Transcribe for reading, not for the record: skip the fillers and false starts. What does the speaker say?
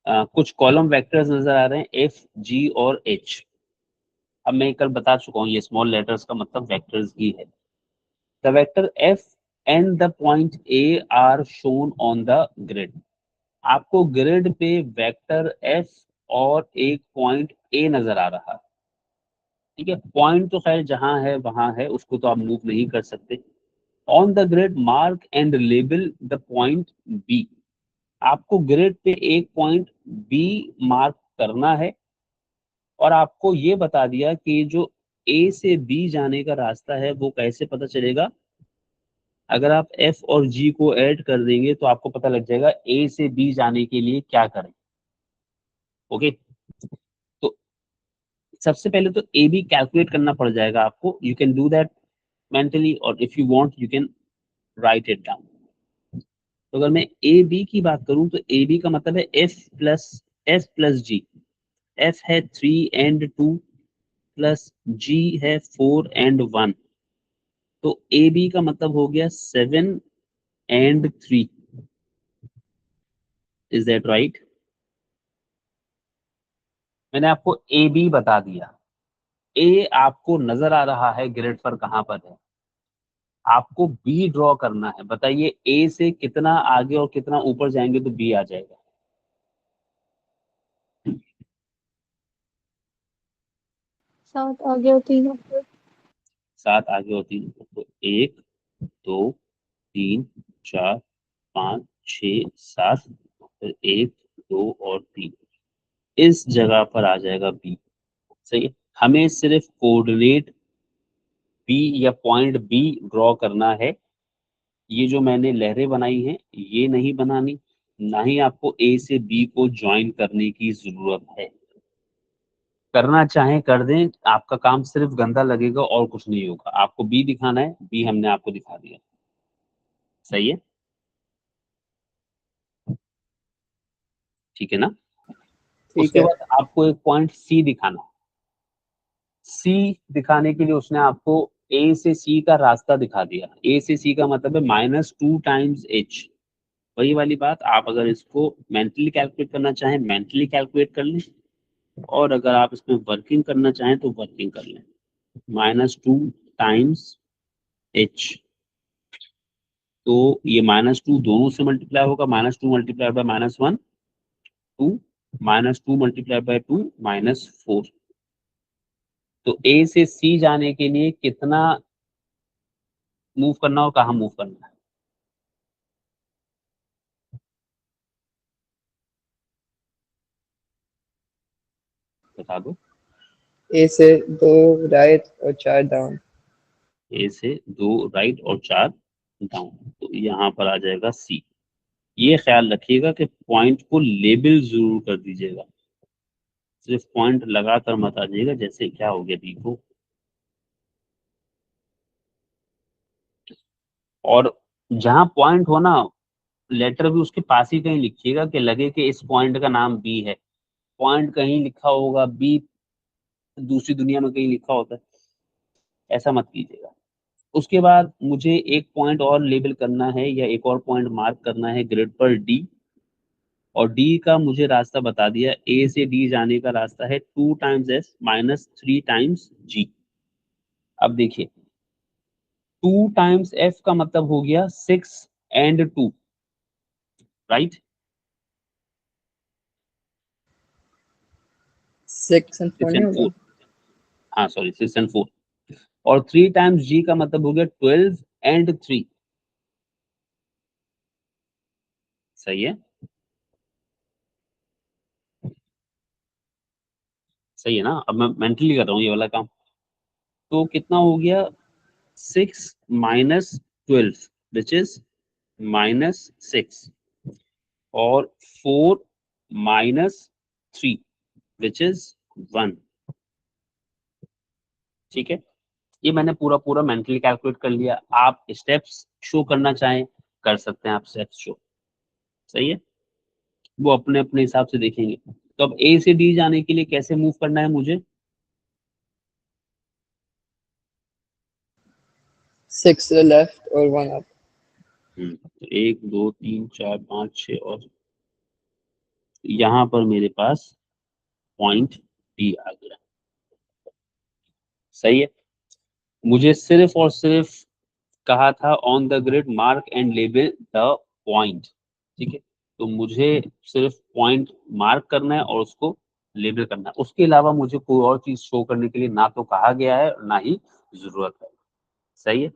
कुछ column vectors नजर आ रहे हैं एफ, जी और एच। अब मैं कल बता चुका हूँ ये स्मॉल लेटर्स का मतलब वेक्टर्स ही है। The vector F and the point A R shown on the grid. आपको ग्रिड पे वेक्टर एफ और एक पॉइंट ए नजर आ रहा है। ठीक है, पॉइंट तो खैर जहां है वहां है, उसको तो आप मूव नहीं कर सकते। On the grid mark and label the point B. आपको ग्रिड पे एक पॉइंट बी मार्क करना है और आपको ये बता दिया कि जो ए से बी जाने का रास्ता है वो कैसे पता चलेगा। अगर आप एफ और जी को ऐड कर देंगे तो आपको पता लग जाएगा ए से बी जाने के लिए क्या करें। ओके, तो सबसे पहले तो ए बी कैलकुलेट करना पड़ जाएगा आपको। You can do that mentally और if you want you can write it down. तो अगर मैं ए बी की बात करूं तो ए बी का मतलब है एफ प्लस जी। एफ है 3 and 2 प्लस जी है 4 and 1। तो ए बी का मतलब हो गया 7 and 3। Is that right? मैंने आपको ए बी बता दिया। ए आपको नजर आ रहा है ग्रिड पर कहां पर है। आपको बी ड्रॉ करना है। बताइए ए से कितना आगे और कितना ऊपर जाएंगे तो बी आ जाएगा। 7 आगे और 3 ऊपर। 7 आगे और 3 ऊपर। तो 1 2 3 4 5 6 7। फिर 1 2 और 3 इस जगह पर आ जाएगा बी। सही है, हमें सिर्फ कोऑर्डिनेट बी या पॉइंट बी ड्रॉ करना है। ये जो मैंने लहरें बनाई हैं ये नहीं बनानी, ना ही आपको ए से बी को ज्वाइन करने की जरूरत है। करना चाहें कर दें, आपका काम सिर्फ गंदा लगेगा और कुछ नहीं होगा। आपको बी दिखाना है, बी हमने आपको दिखा दिया। सही है, ठीक है ना। ठीक उसके है। बाद आपको एक पॉइंट सी दिखाना है। सी दिखाने के लिए उसने आपको ए से सी का रास्ता दिखा दिया। ए से सी का मतलब है -2 टाइम्स एच। वही वाली बात, आप अगर इसको मेंटली कैलकुलेट करना चाहें मेंटली कैलकुलेट कर लें, और अगर आप इसमें वर्किंग करना चाहें तो वर्किंग कर लें। -2 टाइम्स एच। तो ये -2 दोनों से मल्टीप्लाई होगा। -2 × -1 2, -2 × 2 -4। तो ए से सी जाने के लिए कितना मूव करना और कहाँ मूव करना है बता दो। ए से 2 राइट और 4 डाउन। ए से 2 राइट और 4 डाउन। तो यहाँ पर आ जाएगा सी। ये ख्याल रखिएगा कि पॉइंट को लेबल जरूर कर दीजिएगा, सिर्फ पॉइंट लगाकर मत आ जाइएगा। जैसे क्या हो गया देखो, और जहां पॉइंट हो ना लेटर भी उसके पास ही कहीं लिखिएगा कि लगे कि इस पॉइंट का नाम बी है। पॉइंट कहीं लिखा होगा, बी दूसरी दुनिया में कहीं लिखा होता है, ऐसा मत कीजिएगा। उसके बाद मुझे एक पॉइंट और लेबल करना है या एक और पॉइंट मार्क करना है ग्रिड पर डी। और डी का मुझे रास्ता बता दिया, ए से डी जाने का रास्ता है 2 टाइम्स एस -3 टाइम्स जी। अब देखिए 2 टाइम्स एफ का मतलब हो गया 6 and 2, राइट। 6 and 4 सिक्स नहीं एंड होगा। फोर हाँ सॉरी 6 and 4। और 3 टाइम्स जी का मतलब हो गया 12 and 3। सही है, सही है ना। अब मैं मेंटली कर रहा हूँ ये वाला काम। तो कितना हो गया, 6 - 12 विच इज -6, और 4 - 3 विच इज 1। ठीक है, ये मैंने पूरा पूरा मेंटली कैलकुलेट कर लिया। आप स्टेप्स शो करना चाहें कर सकते हैं, आप स्टेप्स शो। सही है, वो अपने अपने हिसाब से देखेंगे। तो अब ए से डी जाने के लिए कैसे मूव करना है मुझे। 6 to the left और 1 up। तो 1 2 3 4 5 6 और यहाँ पर मेरे पास पॉइंट बी आ गया। सही है। मुझे सिर्फ और सिर्फ कहा था on the grid mark and label the point. ठीक है, तो मुझे सिर्फ पॉइंट मार्क करना है और उसको लेबल करना है, उसके अलावा मुझे कोई और चीज शो करने के लिए ना तो कहा गया है ना ही जरूरत है। सही है।